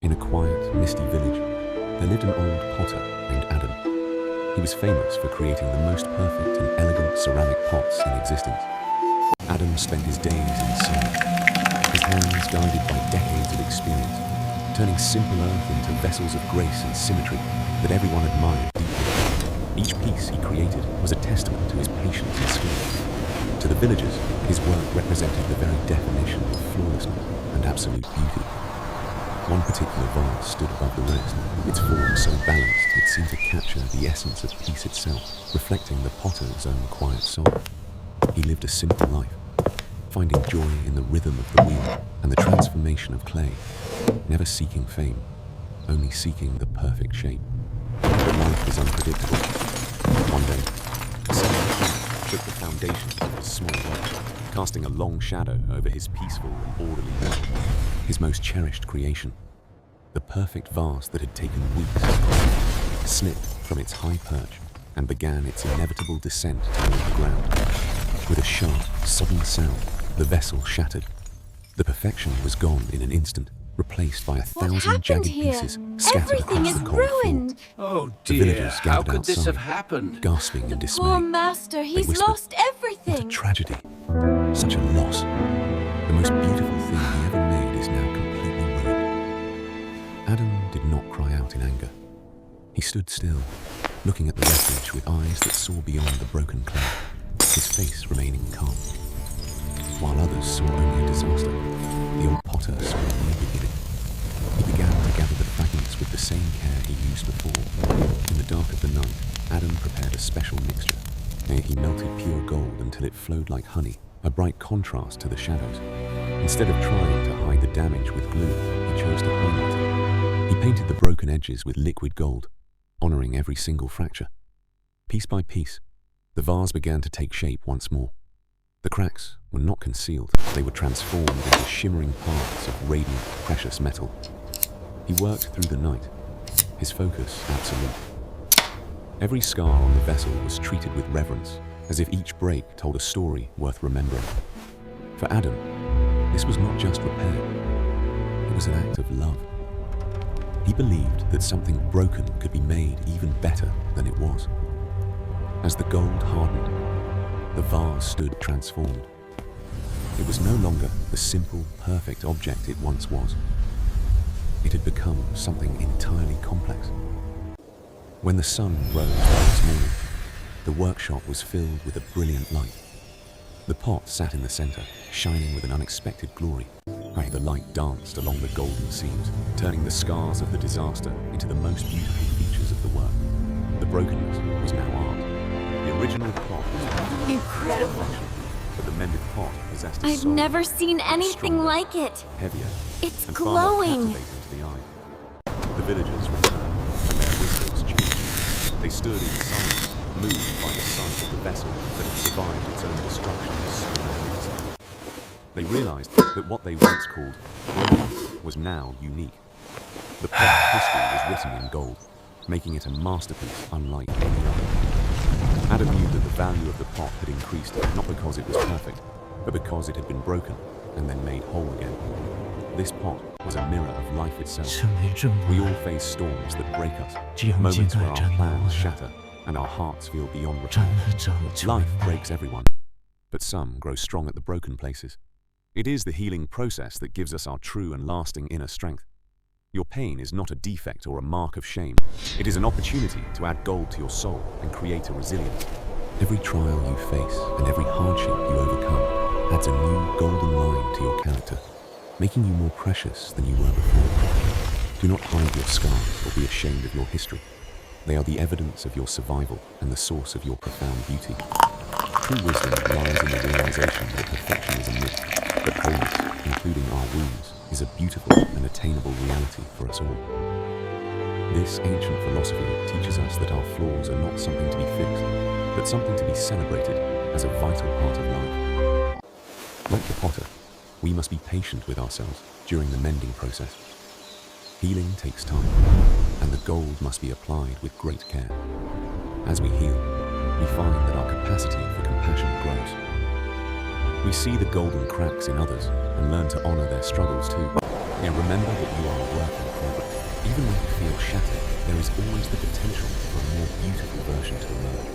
In a quiet, misty village, there lived an old potter named Adam. He was famous for creating the most perfect and elegant ceramic pots in existence. Adam spent his days in silence, his hands guided by decades of experience, turning simple earth into vessels of grace and symmetry that everyone admired deeply. Each piece he created was a testament to his patience and skill. To the villagers, his work represented the very definition of flawlessness and absolute beauty. One particular vase stood above the rest, its form so balanced it seemed to capture the essence of peace itself, reflecting the potter's own quiet soul. He lived a simple life, finding joy in the rhythm of the wheel and the transformation of clay, never seeking fame, only seeking the perfect shape. But life is unpredictable. One day, a sudden quake shook the foundation of his small life, casting a long shadow over his peaceful and orderly world, his most cherished creation. The perfect vase that had taken weeks slipped from its high perch and began its inevitable descent toward the ground. With a sharp, sudden sound, the vessel shattered. The perfection was gone in an instant, replaced by 1,000 jagged pieces scattered across the cold ruined. floor. Oh The dear, villagers how gathered could this have outside, happened? gasping in dismay. Poor master, he's whispered, lost What a everything. tragedy. Such a loss. The most beautiful thing he ever made is now completely ruined. Adam did not cry out in anger. He stood still, looking at the wreckage with eyes that saw beyond the broken clay, his face remaining calm. While others saw only a disaster, the old potter saw a new beginning. He began to gather the fragments with the same care he used before. In the dark of the night, Adam prepared a special mixture. He melted pure gold until it flowed like honey, a bright contrast to the shadows. Instead of trying to hide the damage with glue, he chose to highlight it. He painted the broken edges with liquid gold, honoring every single fracture. Piece by piece, the vase began to take shape once more. The cracks were not concealed, they were transformed into shimmering paths of radiant, precious metal. He worked through the night, his focus absolute. Every scar on the vessel was treated with reverence, as if each break told a story worth remembering. For Adam, this was not just repair, it was an act of love. He believed that something broken could be made even better than it was. As the gold hardened, the vase stood transformed. It was no longer the simple, perfect object it once was. It had become something entirely complex. When the sun rose the next morning, the workshop was filled with a brilliant light. The pot sat in the center, shining with an unexpected glory. The light danced along the golden seams, turning the scars of the disaster into the most beautiful features of the work. The brokenness was now art. The original pot was Incredible. but the mended pot possessed a I've soul, never seen anything stronger, like it. heavier, It's and far more glowing. captivating to the eye. The villagers returned, and their whispers changed. They stood in silence, moved by the sight of the vessel that had survived its own destruction so many years ago. They realized that what they once called broken was now unique. The pot's history was written in gold, making it a masterpiece unlike any other. Adam knew that the value of the pot had increased not because it was perfect, but because it had been broken and then made whole again. This pot was a mirror of life itself. We all face storms that break us, moments where our plans shatter and our hearts feel beyond repair. Life breaks everyone, but some grow strong at the broken places. It is the healing process that gives us our true and lasting inner strength. Your pain is not a defect or a mark of shame. It is an opportunity to add gold to your soul and create a resilience. Every trial you face and every hardship you overcome adds a new golden line to your character, making you more precious than you were before. Do not hide your scars or be ashamed of your history. They are the evidence of your survival and the source of your profound beauty. True wisdom lies in the realization that perfection is a myth, but wholeness, including our wounds, is a beautiful and attainable reality for us all. This ancient philosophy teaches us that our flaws are not something to be fixed, but something to be celebrated as a vital part of life. Like the potter, we must be patient with ourselves during the mending process. Healing takes time, and the gold must be applied with great care. As we heal, we find that our capacity for compassion grows. We see the golden cracks in others and learn to honor their struggles too. Yeah, remember that you are a work in progress. Even when you feel shattered, there is always the potential for a more beautiful version to emerge.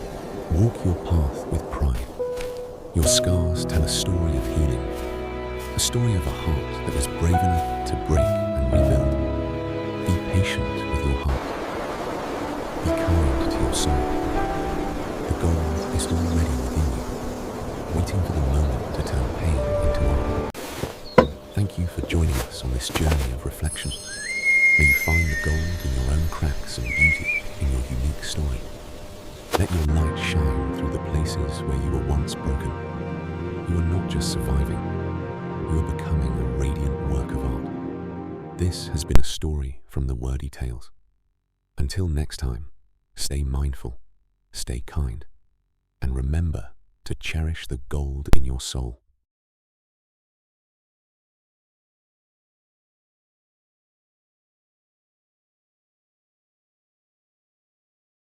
Walk your path with pride. Your scars tell a story of healing, a story of a heart that was brave enough to break and rebuild. Be patient with your heart. Be kind to your soul. The gold is already within you, waiting for the moment to turn pain into art. Thank you for joining us on this journey of reflection. May you find the gold in your own cracks and beauty in your unique story. Let your light shine through the places where you were once broken. You are not just surviving, you are becoming a radiant work of art. This has been a story from the Wordy Tales. Until next time, stay mindful, stay kind, and remember to cherish the gold in your soul.